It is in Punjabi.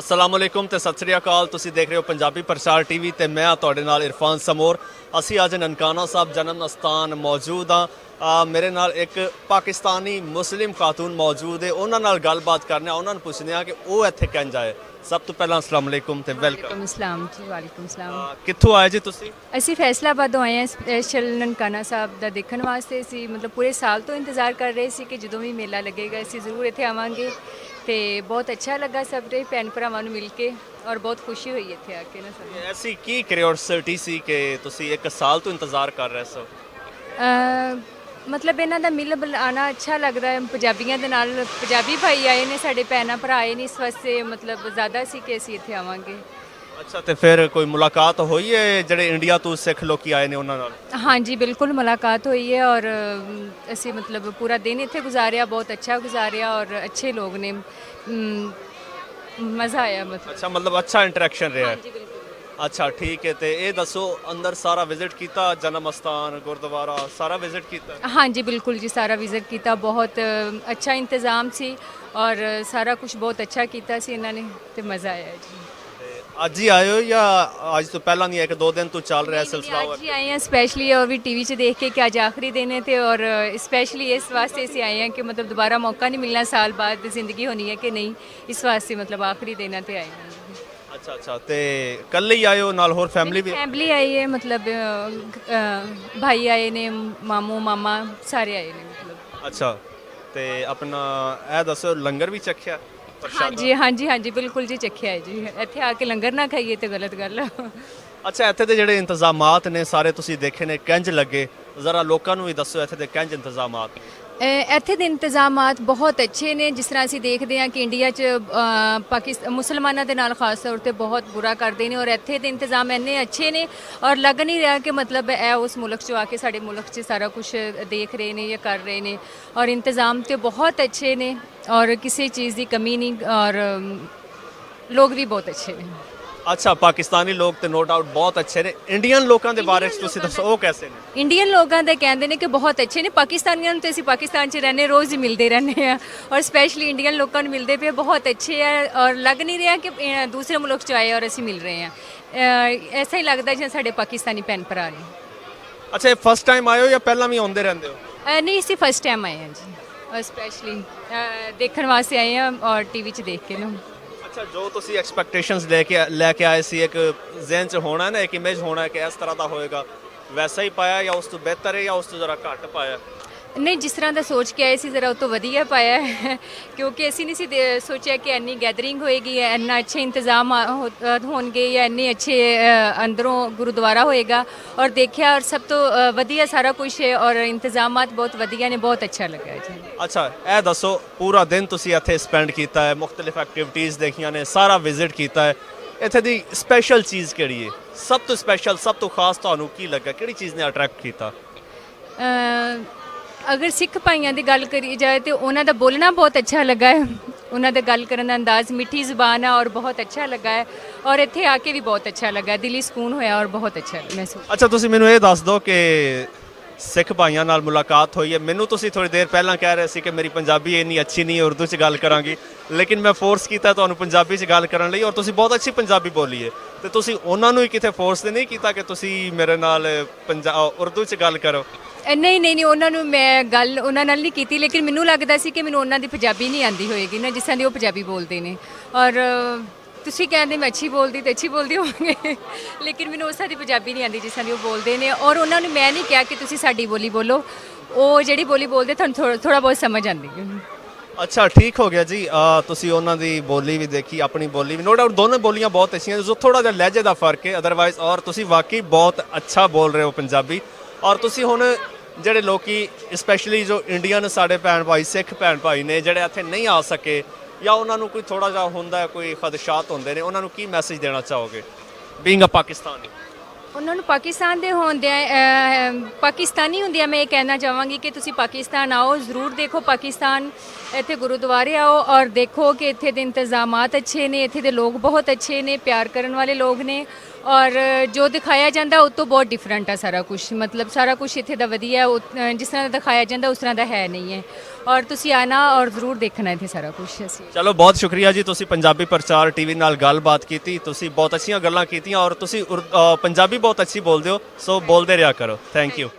अस्सलामुअलैकुम ते सत श्री अकाल। तुसी देख रहे हो पंजाबी प्रचार टीवी ते मैं तुहाडे नाल इरफान समोर। असी अज ननकाना साहब जन्म स्थान मौजूद हाँ। मेरे नाल एक पाकिस्तानी मुस्लिम खातून मौजूद है। उन्हां नाल गलबात करने उन्होंने पुछने कि वो इत्थे किंज आए। सब तो पहला अस्सलामुअलैकुम ते वेलकम। अस्सलाम जी, वालेकुम सलाम। कित्थों आए जी तुसी? ਅਸੀਂ ਫੈਸਲਾਬਾਦੋਂ ਆਏ ਹਾਂ ਸਪੈਸ਼ਲ ਨਨਕਾਣਾ ਸਾਹਿਬ ਦਾ ਦੇਖਣ ਵਾਸਤੇ। ਅਸੀਂ ਮਤਲਬ ਪੂਰੇ ਸਾਲ ਤੋਂ ਇੰਤਜ਼ਾਰ ਕਰ ਰਹੇ ਸੀ ਕਿ ਜਦੋਂ ਵੀ ਮੇਲਾ ਲੱਗੇਗਾ ਅਸੀਂ ਜ਼ਰੂਰ ਇੱਥੇ ਆਵਾਂਗੇ ਤੇ ਬਹੁਤ ਅੱਛਾ ਲੱਗਾ ਸਭ ਦੇ ਭੈਣ ਭਰਾਵਾਂ ਨੂੰ ਮਿਲ ਕੇ ਔਰ ਬਹੁਤ ਖੁਸ਼ੀ ਹੋਈ ਇੱਥੇ ਆ ਕੇ ਨਾ ਸਭ ਨੂੰ। ऐसी की क्यूरियोसिटी सी कि तुसी एक साल तो इंतजार कर रहे सो? ਮਤਲਬ ਇਹਨਾਂ ਦਾ ਮਿਲ ਬੁਲਾਉਣਾ ਅੱਛਾ ਲੱਗਦਾ ਹੈ। ਪੰਜਾਬੀਆਂ ਦੇ ਨਾਲ ਪੰਜਾਬੀ ਭਾਈ ਆਏ ਨੇ, ਸਾਡੇ ਭੈਣਾਂ ਭਰਾ ਆਏ ਨੇ, ਇਸ ਵਾਸਤੇ ਮਤਲਬ ਜ਼ਿਆਦਾ ਸੀ ਕਿ ਅਸੀਂ ਇੱਥੇ ਆਵਾਂਗੇ। अच्छा तो फिर कोई मुलाकात हुई है ਜਿਹੜੇ ਇੰਡੀਆ ਤੋਂ ਸਿੱਖ ਲੋਕੀ ਆਏ ਨੇ ਉਹਨਾਂ ਨਾਲ? ਹਾਂਜੀ ਬਿਲਕੁਲ ਮੁਲਾਕਾਤ ਹੋਈ ਹੈ ਔਰ ਅਸੀਂ ਮਤਲਬ ਪੂਰਾ ਦਿਨ ਇੱਥੇ ਗੁਜ਼ਾਰਿਆ, ਬਹੁਤ ਅੱਛਾ ਗੁਜ਼ਾਰਿਆ ਔਰ ਅੱਛੇ ਲੋਕ ਨੇ, ਮਜ਼ਾ ਆਇਆ ਮਤਲਬ। अच्छा मतलब अच्छा इंटरेक्शन रहा है। ਹਾਂਜੀ ਬਿਲਕੁਲ। अच्छा ठीक है। तो ये दसो अंदर सारा विजिट किया, जन्म स्थान गुरुद्वारा सारा विजिट किया? ਹਾਂਜੀ ਬਿਲਕੁਲ ਜੀ, ਸਾਰਾ ਵਿਜ਼ਿਟ ਕੀਤਾ। ਬਹੁਤ ਅੱਛਾ ਇੰਤਜ਼ਾਮ ਸੀ ਔਰ ਸਾਰਾ ਕੁਝ ਬਹੁਤ ਅੱਛਾ ਕੀਤਾ ਸੀ ਇਹਨਾਂ ਨੇ ਤੇ ਮਜ਼ਾ ਆਇਆ ਜੀ। ਅੱਜ ਹੀ ਆਏ ਹੋ ਜਾਂ ਅੱਜ ਤੋਂ ਪਹਿਲਾਂ ਨਹੀਂ? ਇੱਕ ਦੋ ਦਿਨ ਤੋਂ ਚੱਲ ਰਿਹਾ ਸਿਲਸਿਲਾ? ਅੱਜ ਹੀ ਆਏ ਹਾਂ ਸਪੈਸ਼ਲੀ ਔਰ ਵੀ ਟੀਵੀ 'ਚ ਦੇਖ ਕੇ ਕਿ ਅੱਜ ਆਖਰੀ ਦਿਨ ਹੈ ਤੇ ਔਰ ਸਪੈਸ਼ਲੀ ਇਸ ਵਾਸਤੇ ਅਸੀਂ ਆਏ ਹਾਂ ਕਿ ਮਤਲਬ ਦੁਬਾਰਾ ਮੌਕਾ ਨਹੀਂ ਮਿਲਣਾ, ਸਾਲ ਬਾਅਦ ਜ਼ਿੰਦਗੀ ਹੋਣੀ ਹੈ ਕਿ ਨਹੀਂ, ਇਸ ਵਾਸਤੇ ਮਤਲਬ ਆਖਰੀ ਦਿਨਾਂ ਤੇ ਆਏ ਹਾਂ। ਅੱਛਾ ਅੱਛਾ। ਤੇ ਕੱਲੇ ਹੀ ਆਏ ਹੋ ਨਾਲ ਹੋਰ ਫੈਮਿਲੀ ਵੀ? ਫੈਮਿਲੀ ਆਈ ਹੈ, ਮਤਲਬ ਭਾਈ ਆਏ ਨੇ, ਮਾਮੂ ਮਾਮਾ ਸਾਰੇ ਆਏ ਨੇ ਮਤਲਬ। ਅੱਛਾ ਤੇ ਆਪਣਾ ਇਹ ਦੱਸੋ ਲੰਗਰ ਵੀ ਚੱਖਿਆ? ਹਾਂਜੀ ਹਾਂਜੀ ਹਾਂਜੀ ਬਿਲਕੁਲ ਜੀ, ਚੱਖਿਆ ਹੈ ਜੀ। ਇੱਥੇ ਆ ਕੇ ਲੰਗਰ ਨਾ ਖਾਈਏ ਤੇ ਗਲਤ ਗੱਲ ਆ। ਅੱਛਾ ਇੱਥੇ ਦੇ ਜਿਹੜੇ ਇੰਤਜ਼ਾਮਾਤ ਨੇ ਸਾਰੇ ਤੁਸੀਂ ਦੇਖੇ ਨੇ, ਕਿੰਜ ਲੱਗੇ? ਜ਼ਰਾ ਲੋਕਾਂ ਨੂੰ ਵੀ ਦੱਸੋ ਇੱਥੇ ਦੇ ਕਿੰਜ ਇੰਤਜ਼ਾਮਾਤ? ਇੱਥੇ ਦੇ ਇੰਤਜ਼ਾਮਾਤ ਬਹੁਤ ਅੱਛੇ ਨੇ। ਜਿਸ ਤਰ੍ਹਾਂ ਅਸੀਂ ਦੇਖਦੇ ਹਾਂ ਕਿ ਇੰਡੀਆ 'ਚ ਪਾਕਿਸਤਾਨ ਮੁਸਲਮਾਨਾਂ ਦੇ ਨਾਲ ਖਾਸ ਤੌਰ 'ਤੇ ਬਹੁਤ ਬੁਰਾ ਕਰਦੇ ਨੇ ਔਰ ਇੱਥੇ ਦੇ ਇੰਤਜ਼ਾਮ ਇੰਨੇ ਅੱਛੇ ਨੇ ਔਰ ਲੱਗ ਨਹੀਂ ਰਿਹਾ ਕਿ ਮਤਲਬ ਇਹ ਉਸ ਮੁਲਕ 'ਚੋਂ ਆ ਕੇ ਸਾਡੇ ਮੁਲਕ 'ਚ ਸਾਰਾ ਕੁਝ ਦੇਖ ਰਹੇ ਨੇ ਜਾਂ ਕਰ ਰਹੇ ਨੇ। ਔਰ ਇੰਤਜ਼ਾਮ ਤੇ ਬਹੁਤ ਅੱਛੇ ਨੇ ਔਰ ਕਿਸੇ ਚੀਜ਼ ਦੀ ਕਮੀ ਨਹੀਂ ਔਰ ਲੋਕ ਵੀ ਬਹੁਤ ਅੱਛੇ ਨੇ। ਅੱਛਾ ਪਾਕਿਸਤਾਨੀ ਲੋਕ ਤੇ ਨੋ ਡਾਊਟ ਬਹੁਤ ਅੱਛੇ ਨੇ। ਇੰਡੀਅਨ ਲੋਕਾਂ ਦੇ ਬਾਰੇ 'ਚ ਤੁਸੀਂ ਦੱਸੋ ਉਹ ਕੈਸੇ ਨੇ? ਇੰਡੀਅਨ ਲੋਕਾਂ ਦਾ ਕਹਿੰਦੇ ਨੇ ਕਿ ਬਹੁਤ ਅੱਛੇ ਨੇ। ਪਾਕਿਸਤਾਨੀਆਂ ਨੂੰ ਤੇ ਅਸੀਂ ਪਾਕਿਸਤਾਨ 'ਚ ਰਹਿੰਦੇ, ਰੋਜ਼ ਹੀ ਮਿਲਦੇ ਰਹਿੰਦੇ ਆ ਔਰ ਸਪੈਸ਼ਲੀ ਇੰਡੀਅਨ ਲੋਕਾਂ ਨੂੰ ਮਿਲਦੇ ਪਏ, ਬਹੁਤ ਅੱਛੇ ਆ ਔਰ ਲੱਗ ਨਹੀਂ ਰਿਹਾ ਕਿ ਦੂਸਰੇ ਮੁਲਕ 'ਚ ਆਏ ਔਰ ਅਸੀਂ ਮਿਲ ਰਹੇ ਹਾਂ। ਐਸਾ ਹੀ ਲੱਗਦਾ ਜਿਵੇਂ ਸਾਡੇ ਪਾਕਿਸਤਾਨੀ ਭੈਣ ਭਰਾ ਨੇ। ਅੱਛਾ ਇਹ ਫਸਟ ਟਾਈਮ ਆਏ ਹੋ ਜਾਂ ਪਹਿਲਾਂ ਵੀ ਆਉਂਦੇ ਰਹਿੰਦੇ ਹੋ? ਨਹੀਂ, ਅਸੀਂ ਫਸਟ ਟਾਈਮ ਆਏ ਹਾਂ ਜੀ ਔਰ ਸਪੈਸ਼ਲੀ ਦੇਖਣ ਵਾਸਤੇ ਆਏ ਹਾਂ ਔਰ ਟੀਵੀ 'ਚ ਦੇਖ ਕੇ ਨਾ। ਅੱਛਾ ਜੋ ਤੁਸੀਂ ਐਕਸਪੈਕਟੇਸ਼ਨਸ ਲੈ ਕੇ ਆਏ ਸੀ, ਇੱਕ ਜ਼ਿਹਨ 'ਚ ਹੋਣਾ ਨਾ, ਇੱਕ ਇਮੇਜ ਹੋਣਾ ਕਿ ਇਸ ਤਰ੍ਹਾਂ ਦਾ ਹੋਏਗਾ, ਵੈਸਾ ਹੀ ਪਾਇਆ ਜਾਂ ਉਸ ਤੋਂ ਬਿਹਤਰ ਹੈ ਜਾਂ ਉਸ ਤੋਂ ਜ਼ਰਾ ਘੱਟ ਪਾਇਆ? ਨਹੀਂ, ਜਿਸ ਤਰ੍ਹਾਂ ਦਾ ਸੋਚ ਕੇ ਆਏ ਸੀ ਜ਼ਰਾ ਉਹ ਤੋਂ ਵਧੀਆ ਪਾਇਆ ਹੈ ਕਿਉਂਕਿ ਅਸੀਂ ਨਹੀਂ ਸੀ ਸੋਚਿਆ ਕਿ ਇੰਨੀ ਗੈਦਰਿੰਗ ਹੋਏਗੀ, ਇੰਨਾ ਅੱਛੇ ਇੰਤਜ਼ਾਮ ਹੋਣਗੇ ਜਾਂ ਇੰਨੇ ਅੱਛੇ ਅੰਦਰੋਂ ਗੁਰਦੁਆਰਾ ਹੋਏਗਾ ਔਰ ਦੇਖਿਆ ਔਰ ਸਭ ਤੋਂ ਵਧੀਆ ਸਾਰਾ ਕੁਝ ਹੈ ਔਰ ਇੰਤਜ਼ਾਮਾਤ ਬਹੁਤ ਵਧੀਆ ਨੇ, ਬਹੁਤ ਅੱਛਾ ਲੱਗਾ ਜੀ। ਅੱਛਾ ਇਹ ਦੱਸੋ ਪੂਰਾ ਦਿਨ ਤੁਸੀਂ ਇੱਥੇ ਸਪੈਂਡ ਕੀਤਾ ਹੈ, ਮੁxtਲਿਫ ਐਕਟੀਵਿਟੀਜ਼ ਦੇਖੀਆਂ ਨੇ, ਸਾਰਾ ਵਿਜ਼ਿਟ ਕੀਤਾ ਹੈ, ਇੱਥੇ ਦੀ ਸਪੈਸ਼ਲ ਚੀਜ਼ ਕਿਹੜੀ ਹੈ? ਸਭ ਤੋਂ ਸਪੈਸ਼ਲ, ਸਭ ਤੋਂ ਖਾਸ ਤੁਹਾਨੂੰ ਕੀ ਲੱਗਾ? ਕਿਹੜੀ ਚੀਜ਼ ਨੇ ਅਟਰੈਕਟ ਕੀਤਾ? ਅਗਰ ਸਿੱਖ ਭਾਈਆਂ ਦੀ ਗੱਲ ਕਰੀ ਜਾਏ ਤੇ ਉਹਨਾਂ ਦਾ ਬੋਲਣਾ ਬਹੁਤ ਅੱਛਾ ਲੱਗਾ ਹੈ, ਉਹਨਾਂ ਦਾ ਗੱਲ ਕਰਨ ਦਾ ਅੰਦਾਜ਼, ਮਿੱਠੀ ਜ਼ੁਬਾਨ ਹੈ ਔਰ ਬਹੁਤ ਅੱਛਾ ਲੱਗਾ ਹੈ ਔਰ ਇੱਥੇ ਆ ਕੇ ਵੀ ਬਹੁਤ ਅੱਛਾ ਲੱਗਾ, ਦਿਲੀ ਸਕੂਨ ਹੋਇਆ ਔਰ ਬਹੁਤ ਅੱਛਾ ਮਹਿਸੂਸ। ਅੱਛਾ ਤੁਸੀਂ ਮੈਨੂੰ ਇਹ ਦੱਸ ਦਿਓ ਕਿ ਸਿੱਖ ਭਾਈਆਂ ਨਾਲ ਮੁਲਾਕਾਤ ਹੋਈ ਹੈ। ਮੈਨੂੰ ਤੁਸੀਂ ਥੋੜੀ ਦੇਰ ਪਹਿਲਾਂ ਕਹਿ ਰਹੇ ਸੀ ਕਿ ਮੇਰੀ ਪੰਜਾਬੀ ਇੰਨੀ ਅੱਛੀ ਨਹੀਂ ਹੈ, ਉਰਦੂ 'ਚ ਗੱਲ ਕਰਾਂਗੀ, ਲੇਕਿਨ ਮੈਂ ਫੋਰਸ ਕੀਤਾ ਤੁਹਾਨੂੰ ਪੰਜਾਬੀ 'ਚ ਗੱਲ ਕਰਨ ਲਈ ਔਰ ਤੁਸੀਂ ਬਹੁਤ ਅੱਛੀ ਪੰਜਾਬੀ ਬੋਲੀ ਹੈ। ਤੇ ਤੁਸੀਂ ਉਹਨਾਂ ਨੂੰ ਹੀ ਕਿਤੇ ਫੋਰਸ ਤੇ ਨਹੀਂ ਕੀਤਾ ਕਿ ਤੁਸੀਂ ਮੇਰੇ ਨਾਲ ਉਰਦੂ 'ਚ ਗੱਲ ਕਰੋ? ਨਹੀਂ ਨਹੀਂ ਨਹੀਂ, ਉਹਨਾਂ ਨੂੰ ਮੈਂ ਗੱਲ ਉਹਨਾਂ ਨਾਲ ਨਹੀਂ ਕੀਤੀ, ਲੇਕਿਨ ਮੈਨੂੰ ਲੱਗਦਾ ਸੀ ਕਿ ਮੈਨੂੰ ਉਹਨਾਂ ਦੀ ਪੰਜਾਬੀ ਨਹੀਂ ਆਉਂਦੀ ਹੋਏਗੀ ਨਾ, ਜਿਸ ਤਰ੍ਹਾਂ ਦੀ ਉਹ ਪੰਜਾਬੀ ਬੋਲਦੇ ਨੇ ਔਰ ਤੁਸੀਂ ਕਹਿੰਦੇ ਮੈਂ ਅੱਛੀ ਬੋਲਦੀ ਤੇ ਅੱਛੀ ਬੋਲਦੀ ਹੋਵਾਂਗੇ, ਲੇਕਿਨ ਮੈਨੂੰ ਉਸ ਤਰ੍ਹਾਂ ਦੀ ਪੰਜਾਬੀ ਨਹੀਂ ਆਉਂਦੀ ਜਿਸ ਤਰ੍ਹਾਂ ਦੀ ਉਹ ਬੋਲਦੇ ਨੇ ਔਰ ਉਹਨਾਂ ਨੂੰ ਮੈਂ ਨਹੀਂ ਕਿਹਾ ਕਿ ਤੁਸੀਂ ਸਾਡੀ ਬੋਲੀ ਬੋਲੋ, ਉਹ ਜਿਹੜੀ ਬੋਲੀ ਬੋਲਦੇ ਤੁਹਾਨੂੰ ਥੋੜਾ ਬਹੁਤ ਸਮਝ ਆਉਂਦੀ ਹੈ। ਅੱਛਾ ਠੀਕ ਹੋ ਗਿਆ ਜੀ। ਤੁਸੀਂ ਉਹਨਾਂ ਦੀ ਬੋਲੀ ਵੀ ਦੇਖੀ, ਆਪਣੀ ਬੋਲੀ ਵੀ, ਨੋ ਡਾਊਟ ਦੋਨੋਂ ਬੋਲੀਆਂ ਬਹੁਤ ਅੱਛੀਆਂ, ਜੋ ਥੋੜਾ ਜਿਹਾ ਲਹਿਜੇ ਦਾ ਫਰਕ ਹੈ ਅਦਰਵਾਈਜ਼ ਔਰ ਤੁਸੀਂ ਵਾਕਈ ਬਹੁਤ ਅੱਛਾ ਬੋਲ ਰਹੇ ਹੋ ਪੰਜਾਬੀ। ਔਰ ਤੁਸੀਂ ਹੁਣ ਜਿਹੜੇ ਲੋਕੀ ਸਪੈਸ਼ਲੀ ਜੋ ਇੰਡੀਅਨ ਸਾਡੇ ਭੈਣ ਭਾਈ, ਸਿੱਖ ਭੈਣ ਭਾਈ ਨੇ ਜਿਹੜੇ ਇੱਥੇ ਨਹੀਂ ਆ ਸਕੇ ਜਾਂ ਉਹਨਾਂ ਨੂੰ ਕੋਈ ਥੋੜਾ ਜਿਹਾ ਹੁੰਦਾ, ਕੋਈ ਖਦਸ਼ਾਤ ਹੁੰਦੇ ਨੇ, ਉਹਨਾਂ ਨੂੰ ਕੀ ਮੈਸੇਜ ਦੇਣਾ ਚਾਹੋਗੇ ਬੀਇੰਗ ਅ ਪਾਕਿਸਤਾਨੀ? ਉਹਨਾਂ ਨੂੰ ਪਾਕਿਸਤਾਨ ਦੇ ਹੁੰਦਿਆਂ ਪਾਕਿਸਤਾਨੀ ਹੁੰਦਿਆਂ ਮੈਂ ਇਹ ਕਹਿਣਾ ਚਾਹਾਂਗੀ ਕਿ ਤੁਸੀਂ ਪਾਕਿਸਤਾਨ ਆਓ, ਜ਼ਰੂਰ ਦੇਖੋ ਪਾਕਿਸਤਾਨ, ਇੱਥੇ ਗੁਰਦੁਆਰੇ ਆਓ ਔਰ ਦੇਖੋ ਕਿ ਇੱਥੇ ਦੇ ਇੰਤਜ਼ਾਮਾਤ ਅੱਛੇ ਨੇ, ਇੱਥੇ ਦੇ ਲੋਕ ਬਹੁਤ ਅੱਛੇ ਨੇ, ਪਿਆਰ ਕਰਨ ਵਾਲੇ ਲੋਕ ਨੇ ਔਰ ਜੋ ਦਿਖਾਇਆ ਜਾਂਦਾ ਉਹ ਤੋਂ ਬਹੁਤ ਡਿਫਰੈਂਟ ਆ ਸਾਰਾ ਕੁਝ, ਮਤਲਬ ਸਾਰਾ ਕੁਝ ਇੱਥੇ ਦਾ ਵਧੀਆ, ਜਿਸ ਤਰ੍ਹਾਂ ਦਾ ਦਿਖਾਇਆ ਜਾਂਦਾ ਉਸ ਤਰ੍ਹਾਂ ਦਾ ਹੈ ਨਹੀਂ ਹੈ। ਔਰ ਤੁਸੀਂ ਆਣਾ ਔਰ ਜ਼ਰੂਰ ਦੇਖਣਾ ਇੱਥੇ ਸਾਰਾ ਕੁਝ। ਅਸੀਂ ਚਲੋ ਬਹੁਤ ਸ਼ੁਕਰੀਆ ਜੀ, ਤੁਸੀਂ ਪੰਜਾਬੀ ਪ੍ਰਚਾਰ ਟੀਵੀ ਨਾਲ ਗੱਲਬਾਤ ਕੀਤੀ, ਤੁਸੀਂ ਬਹੁਤ ਅੱਛੀਆਂ ਗੱਲਾਂ ਕੀਤੀਆਂ ਔਰ ਤੁਸੀਂ ਪੰਜਾਬੀ ਬਹੁਤ ਅੱਛੀ ਬੋਲਦੇ ਹੋ, ਸੋ ਬੋਲਦੇ ਰਿਹਾ ਕਰੋ। Thank you.